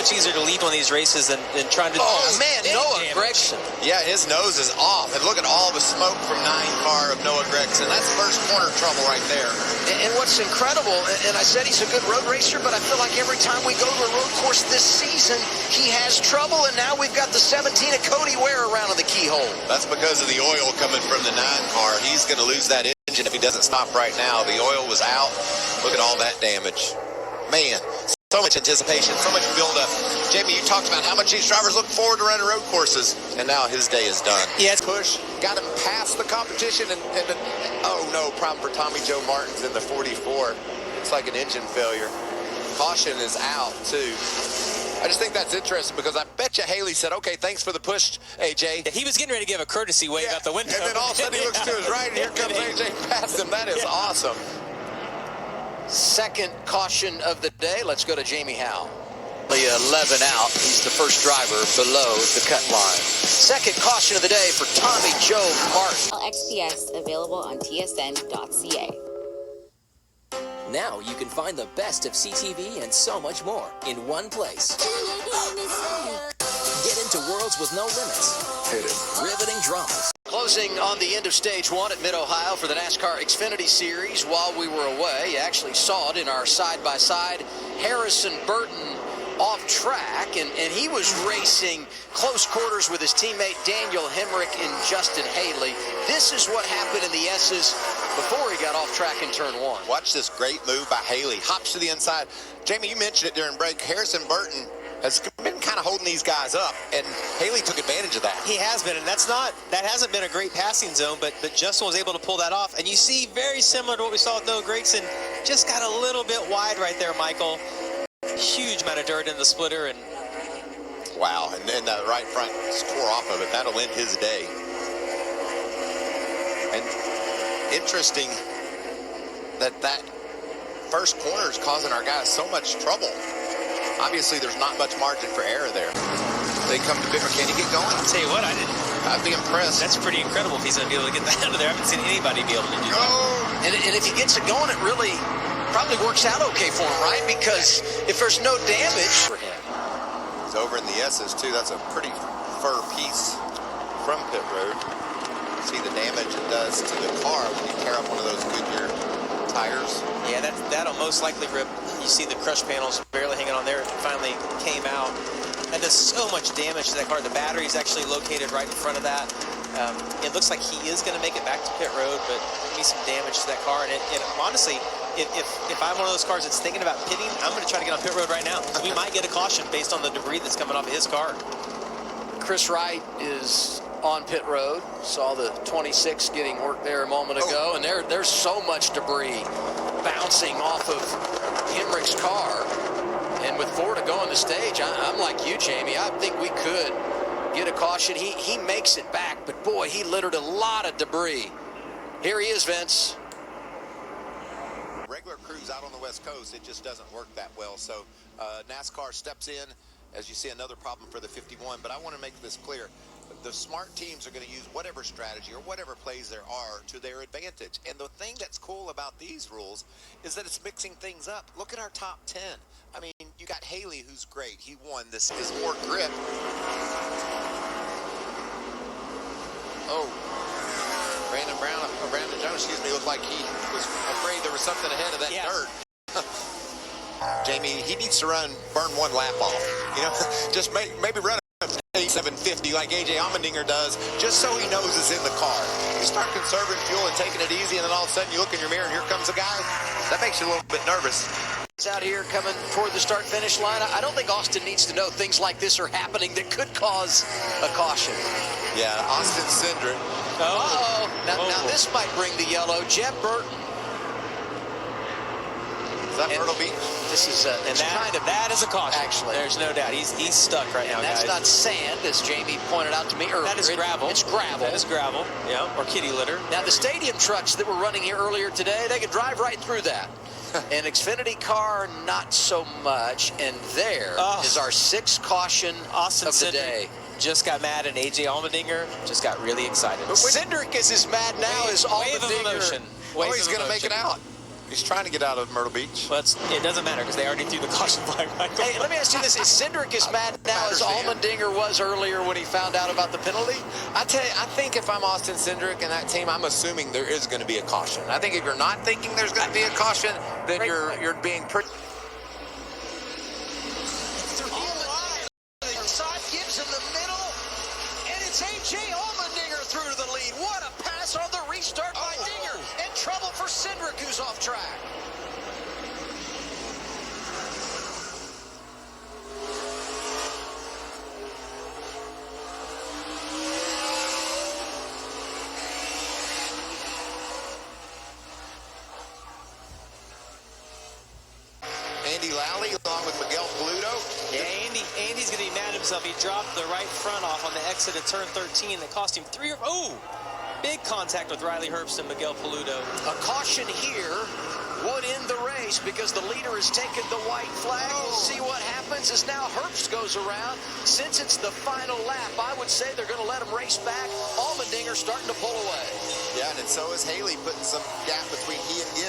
much easier to lead one of these races than trying to. Oh man, Noah Gragson. Yeah, his nose is off, and look at all the smoke from 9 car of Noah Gragson. That's first corner trouble right there. And what's incredible, and I said he's a good road racer, but I feel like every time we go to a road course this season, he has trouble, and now we've got the 17 of Cody Ware around in the keyhole. That's because of the oil coming from the 9 car. He's going to lose that engine if he doesn't stop right now. The oil was out. Look at all that damage. Man, so much anticipation, so much build-up. Jamie, you talked about how much these drivers look forward to running road courses, and now his day is done. Yeah, it's push, got him past the competition, and oh no, problem for Tommy Joe Martins in the 44. It's like an engine failure. Caution is out, too. I just think that's interesting because I bet you Haley said, okay, thanks for the push, AJ. He was getting ready to give a courtesy wave out the window. And then all of a sudden he looks to his right, and here comes AJ past him. That is awesome. Second caution of the day. Let's go to Jamie Howell. 11 out. He's the first driver below the cut line. Second caution of the day for Tommy Joe Martin. XPS available on tsn.ca. Now you can find the best of CTV and so much more in one place. Get into worlds with no limits. Hit it. Riveting dramas. Closing on the end of stage 1 at Mid-Ohio for the NASCAR Xfinity Series. While we were away, you actually saw it in our side-by-side. Harrison Burton off track, and he was racing close quarters with his teammate Daniel Hemrick and Justin Haley. This is what happened in the S's before he got off track in turn 1. Watch this great move by Haley. Hops to the inside. Jamie, you mentioned it during break. Harrison Burton has been kind of holding these guys up, and Haley took advantage of that. He has been, and that hasn't been a great passing zone, but Justin was able to pull that off. And you see, very similar to what we saw with Noah Gragson, just got a little bit wide right there, Michael. Huge amount of dirt in the splitter, and wow, and then the right front tore off of it. That'll end his day. And interesting that first corner is causing our guys so much trouble. Obviously, there's not much margin for error there. They come to Bitter. Can he get going? I'll tell you what, I'd be impressed. That's pretty incredible if he's going to be able to get that out of there. I haven't seen anybody be able to do that. And if he gets it going, it really probably works out okay for him, right? Because if there's no damage for him. He's over in the S's, too. That's a pretty fur piece from pit road. See the damage it does to the car when you tear up one of those Goodyear tires. Yeah, that'll most likely rip. You see the crush panels barely hanging on there. It finally came out. That does so much damage to that car. The battery is actually located right in front of that. It looks like he is going to make it back to pit road, but there'll be some damage to that car. And honestly, if I'm one of those cars that's thinking about pitting, I'm going to try to get on pit road right now. We might get a caution based on the debris that's coming off of his car. Chris Wright is on pit road. Saw the 26 getting work there a moment ago, and there's so much debris bouncing off of Hemrick's car. And with 4 to go on the stage, I'm like you, Jamie. I think we could get a caution. He makes it back, but boy, he littered a lot of debris. Here he is, Vince. Regular crews out on the West Coast, it just doesn't work that well. So NASCAR steps in, as you see, another problem for the 51. But I want to make this clear. The smart teams are going to use whatever strategy or whatever plays there are to their advantage. And the thing that's cool about these rules is that it's mixing things up. Look at our top 10. I mean, you got Haley, who's great. He won. This is more grip. Oh. Brandon Jones, looked like he was afraid there was something ahead of that dirt. Jamie, he needs to burn 1 lap off. You know, just maybe run 750 like AJ Allmendinger does, just so he knows it's in the car. You start conserving fuel and taking it easy, and then all of a sudden you look in your mirror and here comes a guy. That makes you a little bit nervous. He's out here coming toward the start-finish line. I don't think Austin needs to know things like this are happening that could cause a caution. Yeah, Austin Cindric. Now this might bring the yellow. Jeb Burton. Is that Myrtle Beach? This is that is a caution. Actually, there's no doubt. He's stuck right now, that's guys. not sand, as Jamie pointed out to me earlier. That is gravel. It's gravel. That is gravel. Yeah, or kitty litter. Now the stadium trucks that were running here earlier today, they could drive right through that. An Xfinity car, not so much. And there is our 6th caution of the day. Just got mad, and AJ Allmendinger just got really excited. But Cindric is as mad now as Allmendinger. He's going to make it out. He's trying to get out of Myrtle Beach. Well, it doesn't matter because they already threw the caution flag. Hey, let me ask you this. Is Cindric as mad now as Allmendinger was earlier when he found out about the penalty? I tell you, I think if I'm Austin Cindric and that team, I'm assuming there is going to be a caution. I think if you're not thinking there's going to be a caution, then you're being pretty. Side gives in the middle, and it's A.J. Allmendinger through to the lead. What a pass on the restart by Dinger. And trouble for Cindric, who's off track. Andy Lally along with Miguel Paludo. Yeah, Andy's going to be mad at himself. He dropped the right front off on the exit of turn 13. That cost him big contact with Riley Herbst and Miguel Paludo. A caution here would end the race because the leader has taken the white flag. We'll see what happens as now Herbst goes around. Since it's the final lap, I would say they're going to let him race back. Allmendinger starting to pull away. Yeah, and so is Haley putting some gap between he and Gibbs.